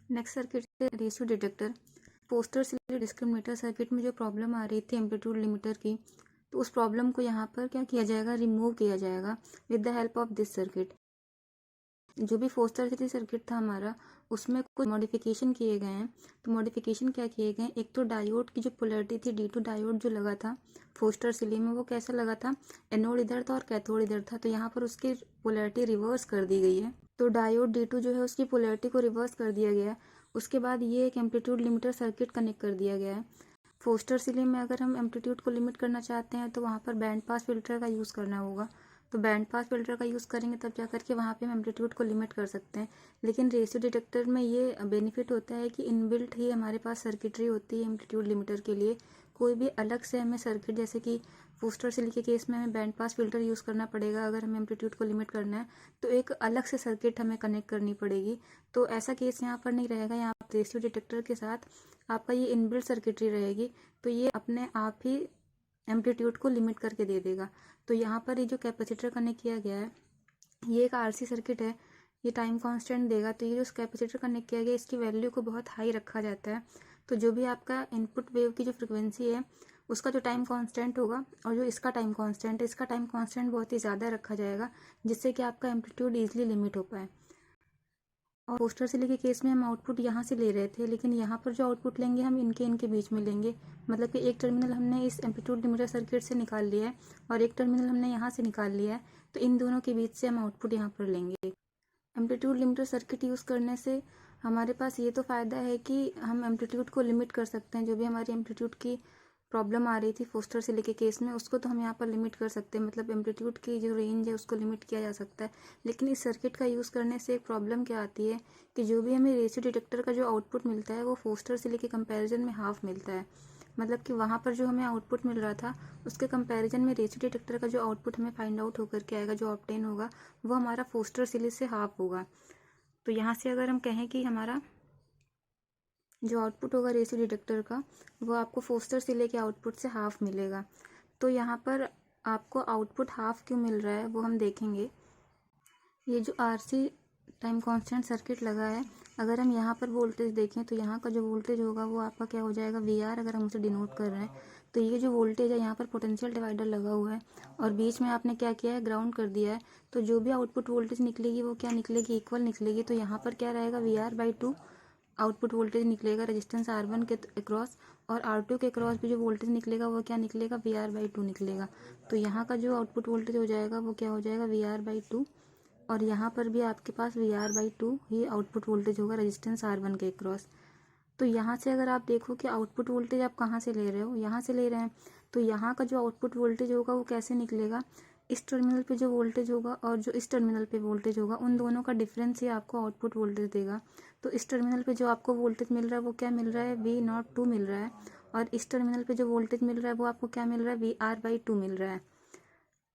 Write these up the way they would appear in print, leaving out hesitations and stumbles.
Next circuit है ratio detector. Poster selected discriminator circuit में जो प्रॉब्लम आ रही थी एम्पलीट्यूड लिमिटर की, तो उस प्रॉब्लम को यहाँ पर क्या किया जाएगा, रिमूव किया जाएगा with the help of this circuit. जो भी फोस्टर सिटी सर्किट था हमारा, उसमें कुछ मॉडिफिकेशन किए गए हैं। तो मॉडिफिकेशन क्या किए गए हैं, एक तो डायोड की जो पोलैरिटी थी D2 डायोड जो लगा था फोस्टर सिली में, वो कैसा लगा था, एनोड इधर था और कैथोड इधर था। तो यहाँ पर उसकी पोलैरिटी रिवर्स कर दी गई है। तो डायोड D2 जो है उसकी पोलैरिटी को रिवर्स कर दिया गया है। उसके बाद ये एक एम्पलीट्यूड लिमिटर सर्किट कनेक्ट कर दिया गया है। फोस्टर सिली में अगर हम एम्पलीट्यूड को लिमिट करना चाहते हैं तो वहाँ पर बैंड पास फिल्टर का यूज़ करना होगा। तो बैंड पास फिल्टर का यूज़ करेंगे तब जा करके वहाँ पे हम एम्पलीट्यूड को लिमिट कर सकते हैं। लेकिन रेशियो डिटेक्टर में ये बेनिफिट होता है कि इनबिल्ट ही हमारे पास सर्किटरी होती है एम्पलीट्यूड लिमिटर के लिए। कोई भी अलग से हमें सर्किट, जैसे कि फोस्टर सिली के केस में हमें बैंड पास फिल्टर यूज़ करना पड़ेगा अगर हमें एम्पलीट्यूड को लिमिट करना है, तो एक अलग से सर्किट हमें कनेक्ट करनी पड़ेगी। तो ऐसा केस यहाँ पर नहीं रहेगा। यहाँ पर रेशियो डिटेक्टर के साथ आपका ये इनबिल्ट सर्किटरी रहेगी, तो ये अपने आप ही एम्पलीट्यूड को लिमिट करके दे देगा। तो यहाँ पर ये जो कैपेसिटर कनेक्ट किया गया है, ये एक आरसी सर्किट है, ये टाइम कांस्टेंट देगा। तो ये जो कैपेसिटर कनेक्ट किया गया इसकी वैल्यू को बहुत हाई रखा जाता है। तो जो भी आपका इनपुट वेव की जो फ्रिक्वेंसी है उसका जो टाइम कांस्टेंट होगा और जो इसका टाइम कांस्टेंट है, इसका टाइम कांस्टेंट बहुत ही ज़्यादा रखा जाएगा, जिससे कि आपका एम्पलीट्यूड ईजिली लिमिट हो पाए। और पोस्टर सिली के केस में हम आउटपुट यहाँ से ले रहे थे, लेकिन यहाँ पर जो आउटपुट लेंगे हम इनके बीच में लेंगे। मतलब कि एक टर्मिनल हमने इस एम्पलीट्यूड लिमिटर सर्किट से निकाल लिया है और एक टर्मिनल हमने यहाँ से निकाल लिया है, तो इन दोनों के बीच से हम आउटपुट यहाँ पर लेंगे। एम्पलीट्यूड लिमिटर सर्किट यूज़ करने से हमारे पास ये तो फ़ायदा है कि हम एम्पलीट्यूड को लिमिट कर सकते हैं। जो भी हमारी एम्पलीट्यूड की प्रॉब्लम आ रही थी फोस्टर सिली के केस में, उसको तो हम यहाँ पर लिमिट कर सकते हैं। मतलब एम्पलीट्यूड की जो रेंज है उसको लिमिट किया जा सकता है। लेकिन इस सर्किट का यूज़ करने से एक प्रॉब्लम क्या आती है कि जो भी हमें रेशियो डिटेक्टर का जो आउटपुट मिलता है वो फोस्टर सिली के कंपैरिजन में हाफ मिलता है। मतलब कि वहाँ पर जो हमें आउटपुट मिल रहा था उसके कंपैरिजन में रेशियो डिटेक्टर का जो आउटपुट हमें फाइंड आउट होकर के आएगा, जो ऑब्टेन होगा, वो हमारा फोस्टर सिली से हाफ होगा। तो यहाँ से अगर हम कहें कि हमारा जो आउटपुट होगा रेशियो डिटेक्टर का, वो आपको फोस्टर सिले के आउटपुट से हाफ मिलेगा। तो यहाँ पर आपको आउटपुट हाफ क्यों मिल रहा है वो हम देखेंगे। ये जो आरसी टाइम कांस्टेंट सर्किट लगा है, अगर हम यहाँ पर वोल्टेज देखें तो यहाँ का जो वोल्टेज होगा वो आपका क्या हो जाएगा, VR अगर हम उसे डिनोट कर रहे हैं। तो ये जो वोल्टेज है यहाँ पर पोटेंशियल डिवाइडर लगा हुआ है और बीच में आपने क्या किया है, ग्राउंड कर दिया है। तो जो भी आउटपुट वोल्टेज निकलेगी वो क्या निकलेगी, इक्वल निकलेगी। तो यहाँ पर क्या रहेगा, VR/2 आउटपुट वोल्टेज निकलेगा रेजिस्टेंस R1 के अक्रॉस, और R2 के अक्रॉस भी जो वोल्टेज निकलेगा वो क्या निकलेगा, VR/2 निकलेगा। तो यहाँ का जो आउटपुट वोल्टेज हो जाएगा वो क्या हो जाएगा, VR/2। और यहाँ पर भी आपके पास VR/2 ही आउटपुट वोल्टेज होगा रेजिस्टेंस R1 के अक्रॉस। तो यहाँ से अगर आप देखो कि आउटपुट वोल्टेज आप कहाँ से ले रहे हो, यहाँ से ले रहे हैं, तो यहाँ का जो आउटपुट वोल्टेज होगा वो कैसे निकलेगा, इस टर्मिनल पे जो वोल्टेज होगा और जो इस टर्मिनल पे वोल्टेज होगा उन दोनों का डिफरेंस ही आपको आउटपुट वोल्टेज देगा। तो इस टर्मिनल पे जो आपको वोल्टेज मिल रहा है वो क्या मिल रहा है, V02 मिल रहा है, और इस टर्मिनल पे जो वोल्टेज मिल रहा है वो आपको क्या मिल रहा है, VR/2 मिल रहा है।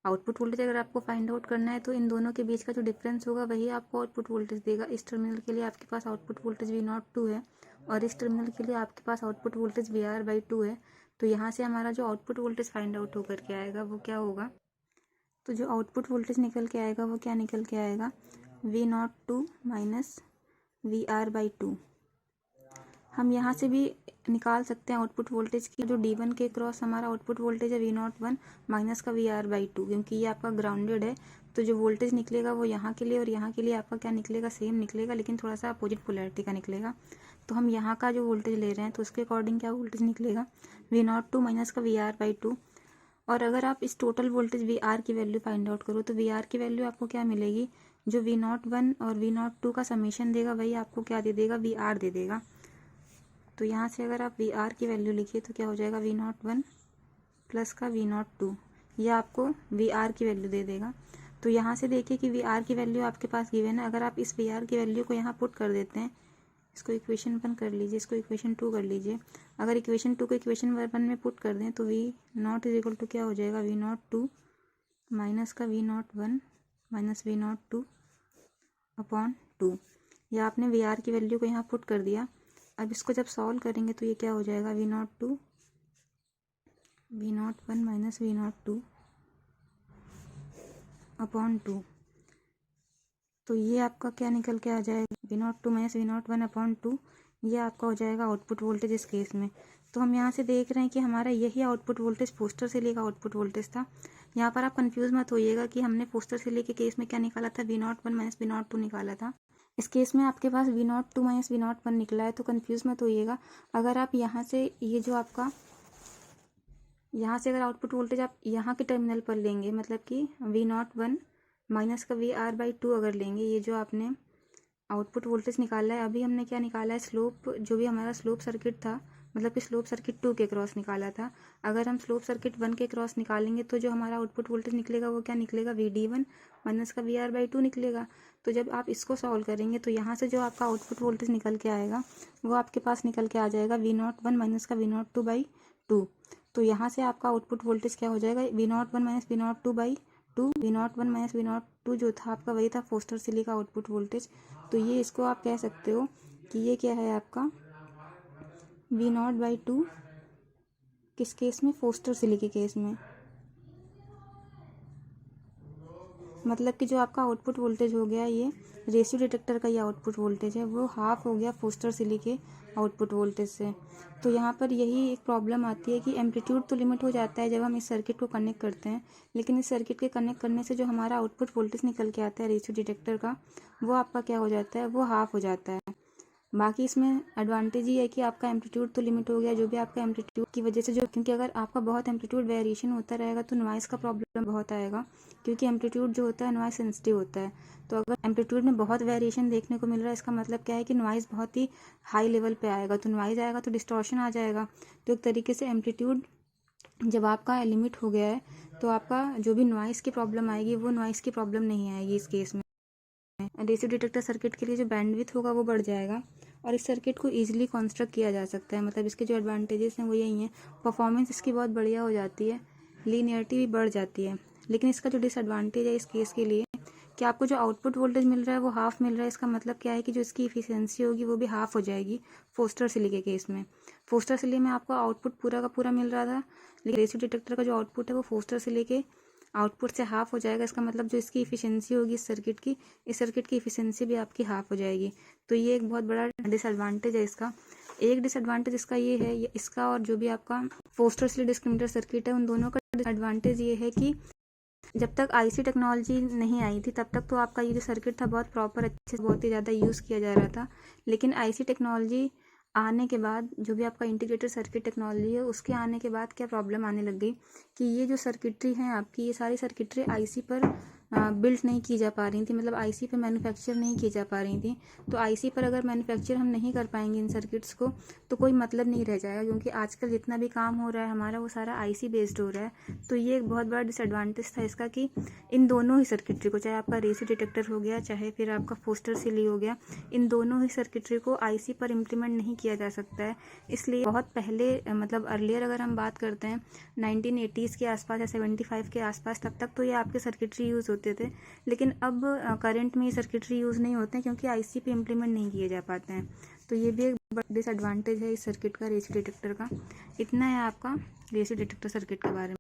आउटपुट वोल्टेज अगर आपको फाइंड आउट करना है तो इन दोनों के बीच का जो डिफरेंस होगा वही आपको आउटपुट वोल्टेज देगा। इस टर्मिनल के लिए आपके पास आउटपुट वोल्टेज V02 है और इस टर्मिनल के लिए आपके पास आउटपुट वोल्टेज VR/2 है। तो यहाँ से हमारा जो आउटपुट वोल्टेज फाइंड आउट होकर के आएगा वो क्या होगा, तो जो आउटपुट वोल्टेज निकल के आएगा वो क्या निकल के आएगा, V02 माइनस VR/2। हम यहाँ से भी निकाल सकते हैं आउटपुट वोल्टेज की, जो D1 के क्रॉस हमारा आउटपुट वोल्टेज है V01 माइनस का VR/2, क्योंकि ये आपका ग्राउंडेड है। तो जो वोल्टेज निकलेगा वो यहाँ के लिए और यहाँ के लिए आपका क्या निकलेगा, सेम निकलेगा, लेकिन थोड़ा सा अपोजिट पोलैरिटी का निकलेगा। तो हम यहाँ का जो वोल्टेज ले रहे हैं तो उसके अकॉर्डिंग क्या वोल्टेज निकलेगा, V02 माइनस का VR/2। और अगर आप इस टोटल वोल्टेज VR की वैल्यू फाइंड आउट करो तो VR की वैल्यू आपको क्या मिलेगी, जो V01 और V02 का समीशन देगा वही आपको क्या दे देगा, VR दे देगा। तो यहाँ से अगर आप VR की वैल्यू लिखिए तो क्या हो जाएगा, V01 प्लस का V02, ये आपको VR की वैल्यू दे देगा। तो यहाँ से देखिए कि VR की वैल्यू आपके पास गिवन है। अगर आप इस VR की वैल्यू को यहाँ पुट कर देते हैं, इसको इक्वेशन 1 कर लीजिए, इसको इक्वेशन 2 कर लीजिए। अगर इक्वेशन 2 को इक्वेशन 1 में पुट कर दें तो V0 इज इक्वल टू क्या हो जाएगा, V02 माइनस का V01 माइनस V02 अपॉन 2। या आपने VR की वैल्यू को यहाँ पुट कर दिया। अब इसको जब सॉल्व करेंगे तो ये क्या हो जाएगा, V01 माइनस V02 अपॉन 2। तो ये आपका क्या निकल के आ जाएगा, V02 माइनस V01/2, ये आपका हो जाएगा आउटपुट वोल्टेज इस केस में। तो हम यहाँ से देख रहे हैं कि हमारा यही आउटपुट वोल्टेज पोस्टर सिली का आउटपुट वोल्टेज था। यहाँ पर आप कंफ्यूज मत होइएगा कि हमने पोस्टर सिली के केस में क्या निकाला था, V01 माइनस V02 निकाला था। इस केस में आपके पास V02 माइनस V01 निकला है, तो कंफ्यूज मत होइएगा। अगर आप यहाँ से ये जो आपका यहाँ से अगर आउटपुट वोल्टेज आप यहाँ के टर्मिनल पर लेंगे, मतलब कि V01 माइनस का VR/2 अगर लेंगे, ये जो आपने आउटपुट वोल्टेज निकाला है, अभी हमने क्या निकाला है, स्लोप, जो भी हमारा स्लोप सर्किट था, मतलब कि स्लोप सर्किट 2 के क्रॉस निकाला था। अगर हम स्लोप सर्किट 1 के क्रॉस निकालेंगे तो जो हमारा आउटपुट वोल्टेज निकलेगा वो क्या निकलेगा, VD1 माइनस का VR/2 निकलेगा। तो जब आप इसको सॉल्व करेंगे तो यहाँ से जो आपका आउटपुट वोल्टेज निकल के आएगा वो आपके पास निकल के आ जाएगा V01 माइनस का V02/2। तो यहाँ से आपका आउटपुट वोल्टेज क्या हो जाएगा, V01 minus V02/2। V01 minus V02 जो था आपका वही था फोस्टर सिली का आउटपुट वोल्टेज। तो ये इसको आप कह सकते हो कि ये क्या है आपका V0/2 किस केस में, फोस्टर सिली के केस में। मतलब कि जो आपका आउटपुट वोल्टेज हो गया, ये रेशियो डिटेक्टर का ये आउटपुट वोल्टेज है, वो हाफ हो गया फोस्टर सिली के आउटपुट वोल्टेज से। तो यहाँ पर यही एक प्रॉब्लम आती है कि एम्पलीट्यूड तो लिमिट हो जाता है जब हम इस सर्किट को कनेक्ट करते हैं, लेकिन इस सर्किट के कनेक्ट करने से जो हमारा आउटपुट वोल्टेज निकल के आता है रेशियो डिटेक्टर का, वो आपका क्या हो जाता है, वो हाफ हो जाता है। बाकी इसमें एडवांटेज ही है कि आपका एम्पलीट्यूड तो लिमिट हो गया, जो भी आपका एम्पलीट्यूड की वजह से जो, क्योंकि अगर आपका बहुत एम्पलीट्यूड वेरिएशन होता रहेगा तो नॉइज़ का प्रॉब्लम बहुत आएगा, क्योंकि एम्पलीट्यूड जो होता है नॉइज़ सेंसिटिव होता है। तो अगर एम्पलीट्यूड में बहुत वेरिएशन देखने को मिल रहा है, इसका मतलब क्या है कि नॉइज़ बहुत ही हाई लेवल पे आएगा। तो नॉइज़ आएगा तो डिस्टॉर्शन आ जाएगा। तो एक तरीके से एम्पलीट्यूड जब आपका लिमिट हो गया है तो आपका जो भी नॉइज़ की प्रॉब्लम आएगी वो नॉइज़ की प्रॉब्लम नहीं आएगी इस केस में। रेशियो डिटेक्टर सर्किट के लिए जो बैंडविड्थ होगा वो बढ़ जाएगा और इस सर्किट को ईजिली कंस्ट्रक्ट किया जा सकता है। मतलब इसके जो एडवांटेजेस हैं वो यही हैं, परफॉर्मेंस इसकी बहुत बढ़िया हो जाती है, लीनियरिटी भी बढ़ जाती है। लेकिन इसका जो डिसएडवांटेज है इस केस के लिए कि आपको जो आउटपुट वोल्टेज मिल रहा है वो हाफ मिल रहा है। इसका मतलब क्या है कि जो इसकी इफिशियंसी होगी वो भी हाफ हो जाएगी फोस्टर सिली के केस में। फोस्टर सिली में आपको आउटपुट पूरा का पूरा मिल रहा था, लेकिन रेशियो डिटेक्टर का जो आउटपुट है वो फोस्टर सिली के आउटपुट से हाफ हो जाएगा। इसका मतलब जो इसकी इफिशियंसी होगी इस सर्किट की इफिशियंसी भी आपकी हाफ हो जाएगी। तो ये एक बहुत बड़ा डिसएडवांटेज है इसका। एक डिसएडवांटेज इसका ये है, इसका और जो भी आपका फोस्टर सिली डिस्क्रिमिनेटर सर्किट है, उन दोनों का डिसएडवांटेज ये है कि जब तक आईसी टेक्नोलॉजी नहीं आई थी तब तक तो आपका ये जो सर्किट था बहुत प्रॉपर, अच्छे से, बहुत ही ज़्यादा यूज़ किया जा रहा था। लेकिन आईसी टेक्नोलॉजी आने के बाद, जो भी आपका इंटीग्रेटेड सर्किट टेक्नोलॉजी है, उसके आने के बाद क्या प्रॉब्लम आने लग गई कि ये जो सर्किटरी हैं आपकी, ये सारी सर्किटरी आईसी पर बिल्ड नहीं की जा पा रही थी, मतलब आईसी पे मैन्युफैक्चर नहीं की जा पा रही थी। तो आईसी पर अगर मैन्युफैक्चर हम नहीं कर पाएंगे इन सर्किट्स को तो कोई मतलब नहीं रह जाएगा, क्योंकि आजकल जितना भी काम हो रहा है हमारा वो सारा आईसी बेस्ड हो रहा है। तो ये एक बहुत बड़ा डिसएडवांटेज था इसका कि इन दोनों ही सर्किटरी को, चाहे आपका रेशियो डिटेक्टर हो गया चाहे फिर आपका फोस्टर सिली हो गया, इन दोनों ही सर्किटरी को आईसी पर इम्प्लीमेंट नहीं किया जा सकता है। इसलिए बहुत पहले, मतलब अर्लियर अगर हम बात करते हैं 1980s के आसपास या 75 के आसपास, तब तक तो ये आपके सर्किटरी यूज़ होते थे। लेकिन अब करंट में ये सर्किटरी यूज़ नहीं होते हैं क्योंकि आईसी पे इम्प्लीमेंट नहीं किए जा पाते हैं। तो ये भी एक डिसएडवांटेज है इस सर्किट का, रेशियो डिटेक्टर का। इतना है आपका रेशियो डिटेक्टर सर्किट के बारे में।